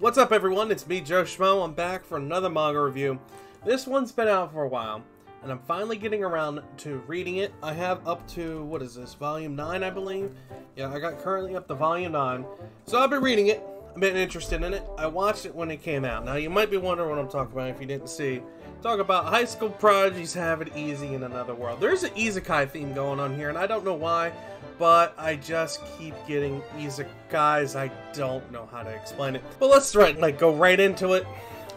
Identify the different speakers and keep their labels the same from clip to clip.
Speaker 1: What's up everyone, it's me, Schmmo. I'm back for another manga review. This one's been out for a while, and I'm finally getting around to reading it. I have up to, what is this, volume 9 I believe? Yeah, I got currently up to volume 9. So I've been reading it, I've been interested in it. I watched it when it came out. Now you might be wondering what I'm talking about if you didn't see. Talk about High School Prodigies have it easy in another world. There's an isekai theme going on here, and I don't know why, but I just keep getting isekais. I don't know how to explain it. But let's go right into it.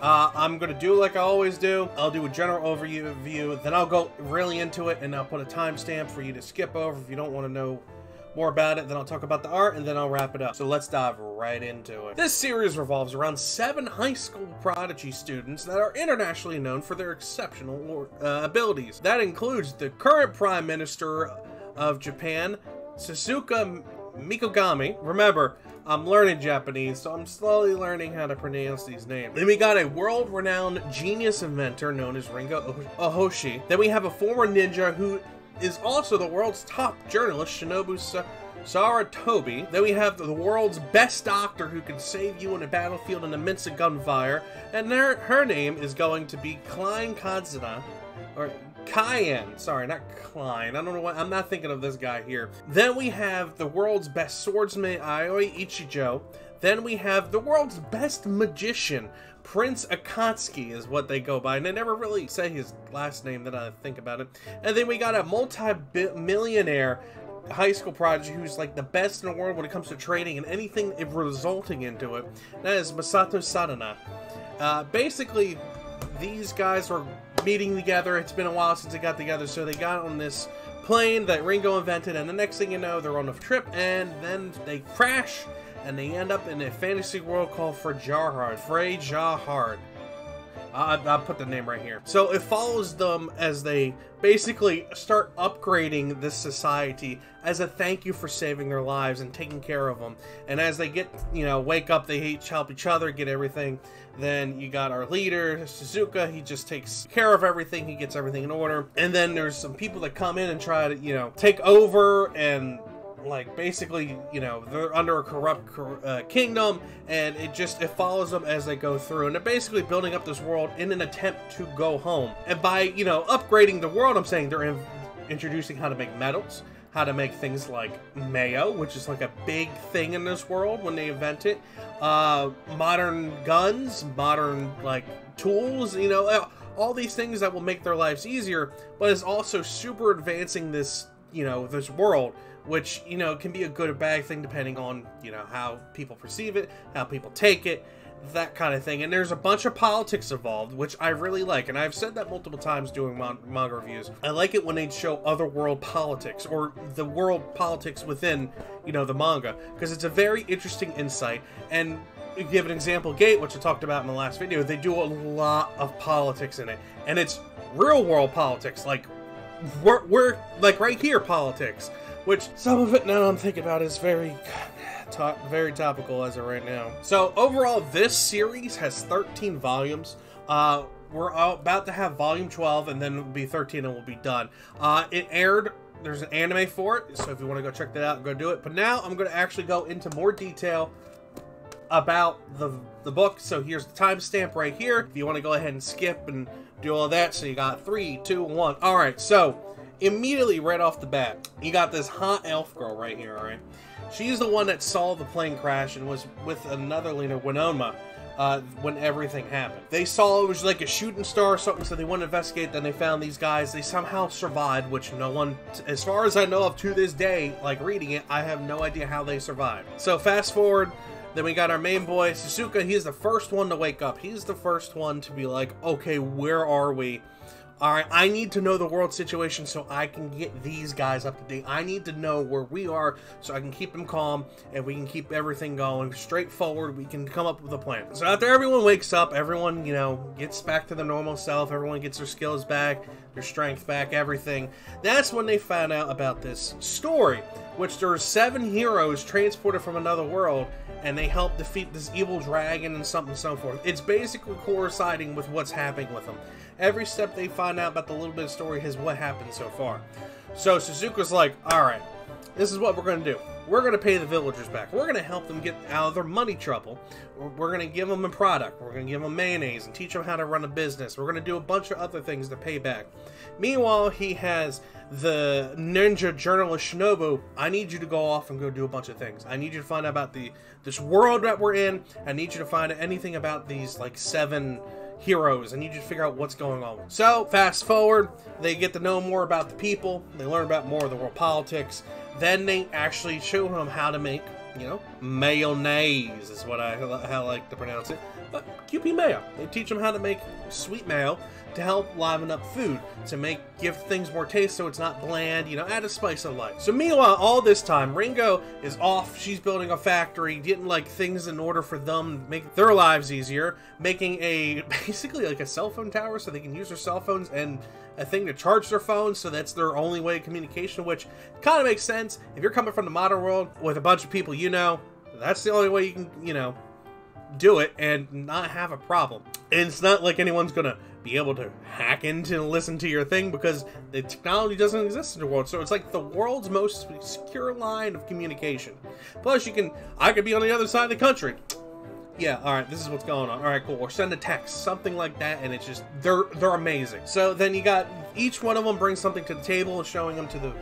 Speaker 1: I'm gonna do like I always do. I'll do a general overview, then I'll go really into it, and I'll put a timestamp for you to skip over if you don't want to know more about it. Then I'll talk about the art, and then I'll wrap it up. So let's dive right into it. This series revolves around 7 high school prodigy students that are internationally known for their exceptional abilities. That includes the current Prime Minister of Japan, Suzuka Mikogami. Remember, I'm learning Japanese, so I'm slowly learning how to pronounce these names. Then we got a world-renowned genius inventor known as Ringo Ohoshi. Then we have a former ninja who is also the world's top journalist, Shinobu Saratobi. Then we have the world's best doctor who can save you in a battlefield in the midst of gunfire. And her name is going to be Klein Kazuna, or Cayenne, sorry, not Klein. I don't know why, I'm not thinking of this guy here. Then we have the world's best swordsman, Aoi Ichijo. Then we have the world's best magician, Prince Akatsuki is what they go by, and they never really say his last name that I think about it. And then we got a multi-millionaire high school prodigy who's like the best in the world when it comes to trading and anything resulting into it. That is Masato Sadana. Basically, these guys were meeting together. It's been a while since they got together, so they got on this plane that Ringo invented, and the next thing you know, they're on a trip, and then they crash, and they end up in a fantasy world called Freyjahard. I'll put the name right here. So it follows them as they basically start upgrading this society as a thank you for saving their lives and taking care of them. And as they get, wake up, they each help each other, get everything. Then you got our leader, Suzuka. He just takes care of everything. He gets everything in order. And then there's some people that come in and try to, take over and basically, they're under a corrupt kingdom, and it follows them as they go through, and they're basically building up this world in an attempt to go home. And by, upgrading the world, I'm saying they're introducing how to make metals, how to make things like mayo, which is like a big thing in this world when they invent it, modern guns, modern, tools, all these things that will make their lives easier, but is also super advancing this, this world, which, can be a good or bad thing depending on, how people perceive it, how people take it, that kind of thing. And there's a bunch of politics involved, which I really like, and I've said that multiple times doing manga reviews. I like it when they show other world politics, or the world politics within, the manga, because it's a very interesting insight. And to give an example, Gate, which I talked about in the last video, they do a lot of politics in it, and it's real world politics, we're right here politics, which some of it, now I'm thinking about, is very topical as of right now. So overall, this series has 13 volumes. We're about to have volume 12, and then it'll be 13 and we'll be done. It aired, there's an anime for it, so if you want to go check that out, go do it. But now I'm going to actually go into more detail about the book. So here's the timestamp right here if you want to go ahead and skip and do all that. So you got 3, 2, 1. All right, so immediately right off the bat, you got this hot elf girl right here. All right, she's the one that saw the plane crash and was with another leader, Winoma, when everything happened. They saw it was like a shooting star or something, so they went to investigate. Then they found these guys. They somehow survived, which no one, as far as I know of to this day, reading it, I have no idea how they survived. So fast forward, then we got our main boy, Suzuka. He's the first one to wake up. He's the first one to be like, okay, where are we? Alright, I need to know the world situation so I can get these guys up to date. I need to know where we are so I can keep them calm and we can keep everything going straightforward. We can come up with a plan. So after everyone wakes up, everyone, gets back to their normal self. Everyone gets their skills back, their strength back, everything. That's when they found out about this story, which there's 7 heroes transported from another world, and they help defeat this evil dragon and so forth. It's basically coinciding with what's happening with them. Every step they find out about the little bit of story is what happened so far. So Suzuka's like, alright, this is what we're going to do. we're going to pay the villagers back. We're going to help them get out of their money trouble. We're going to give them a product. We're going to give them mayonnaise and teach them how to run a business. We're going to do a bunch of other things to pay back. Meanwhile, he has the ninja journalist Schmmo. I need you to go off and go do a bunch of things. I need you to find out about this world that we're in. I need you to find out anything about these, like, 7 heroes. I need you to figure out what's going on. So, fast forward, they get to know more about the people. They learn about more of the world politics. Then they actually show them how to make, you know, mayonnaise is what I like to pronounce it. But QP mayo. They teach them how to make sweet mayo to help liven up food, to give things more taste so it's not bland, you know, add a spice of life. So meanwhile, all this time, Ringo is off. She's building a factory, getting like things in order for them to make their lives easier, making basically like a cell phone tower so they can use their cell phones and a thing to charge their phones, so that's their only way of communication, which kind of makes sense. If you're coming from the modern world with a bunch of people you know, that's the only way you can, you know, do it and not have a problem. And it's not like anyone's gonna be able to hack into and listen to your thing because the technology doesn't exist in the world. So it's like the world's most secure line of communication. Plus I could be on the other side of the country. Yeah, alright, this is what's going on. Alright, cool. Or send a text, something like that, and it's just, they're amazing. So then you got, each one of them brings something to the table, showing them to the,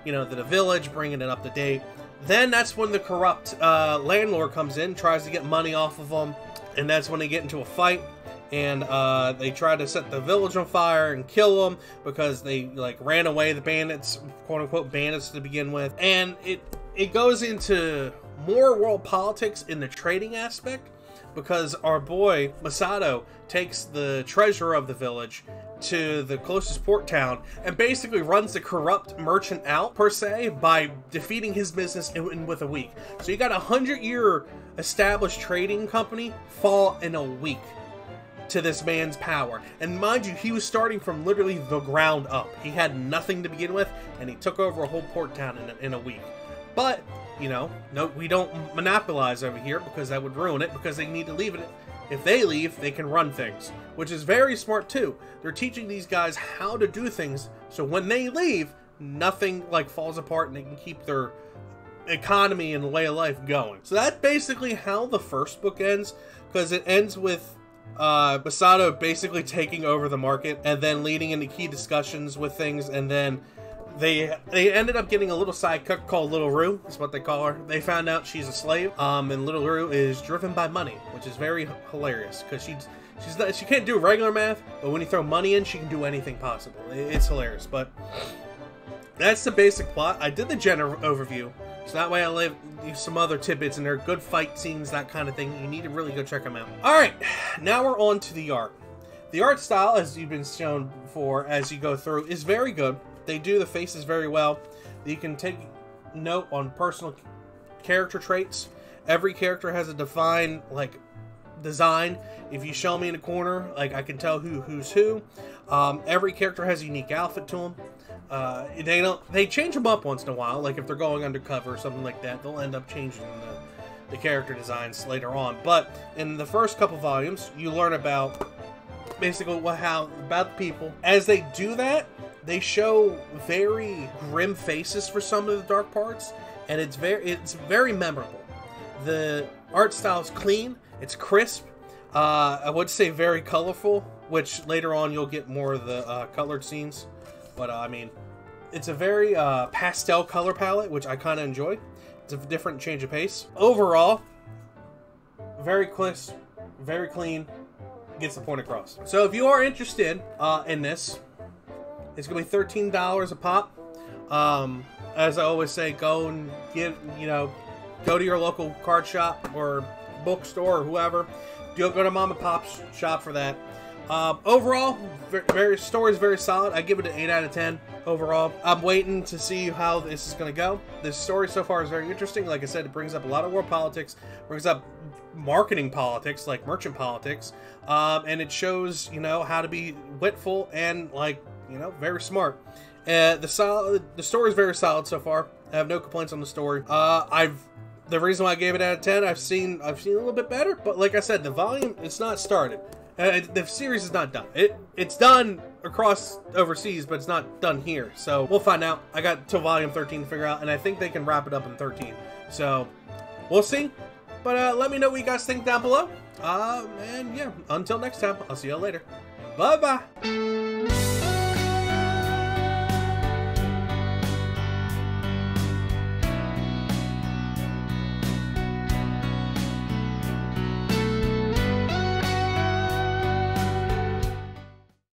Speaker 1: you know, to the village, bringing it up to date. Then that's when the corrupt landlord comes in, tries to get money off of them, and that's when they get into a fight. And they try to set the village on fire and kill them because they like ran away, the bandits, quote-unquote bandits to begin with. And it goes into more world politics in the trading aspect because our boy Masato takes the treasurer of the village to the closest port town and basically runs the corrupt merchant out, per se, by defeating his business with a week. So you got a 100-year established trading company fall in a week to this man's power. And mind you, he was starting from literally the ground up. He had nothing to begin with, and he took over a whole port town in a week. But, you know, no, we don't monopolize over here because that would ruin it, because they need to leave it. If they leave, they can run things, which is very smart too. They're teaching these guys how to do things, so when they leave, nothing like falls apart and they can keep their economy and way of life going. So that's basically how the first book ends, because it ends with Masato basically taking over the market and then leading into key discussions with things, and then they ended up getting a little sidekick called Little Rue, is what they call her. They found out she's a slave, and Little Rue is driven by money, which is very hilarious because she can't do regular math, but when you throw money in, she can do anything possible. It's hilarious, but that's the basic plot. I did the general overview, so that way I leave some other tidbits in there, good fight scenes, that kind of thing. You need to really go check them out. Alright, now we're on to the art. The art style, as you've been shown before as you go through, is very good. They do the faces very well. You can take note on personal character traits. Every character has a defined, like, design. If you show me in a corner, like, I can tell who's who. Every character has a unique outfit to them. They change them up once in a while, like if they're going undercover or something like that, they'll end up changing the character designs later on. But in the first couple volumes, you learn about basically about the people. As they do that, they show very grim faces for some of the dark parts, and it's very memorable. The art style is clean, it's crisp. I would say very colorful, which later on you'll get more of the colored scenes. But I mean, it's a very pastel color palette, which I kind of enjoy. It's a different change of pace. Overall, very crisp, very clean, gets the point across. So if you are interested in this, it's going to be $13 a pop. As I always say, go and go to your local card shop or bookstore or whoever. Go to mom and pop shop for that. Overall, story is very solid. I give it an 8 out of 10 overall. I'm waiting to see how this is going to go. This story so far is very interesting. Like I said, it brings up a lot of world politics, brings up marketing politics, like merchant politics, and it shows, how to be witful and, very smart. The story is very solid so far. I have no complaints on the story. The reason why I gave it out of 10, I've seen a little bit better, but like I said, the volume, it's not started. The series is not done. It's done across overseas, but it's not done here. So we'll find out. I got till volume 13 to figure out, and I think they can wrap it up in 13. So we'll see. But let me know what you guys think down below. And yeah, until next time, I'll see y'all later. Bye-bye.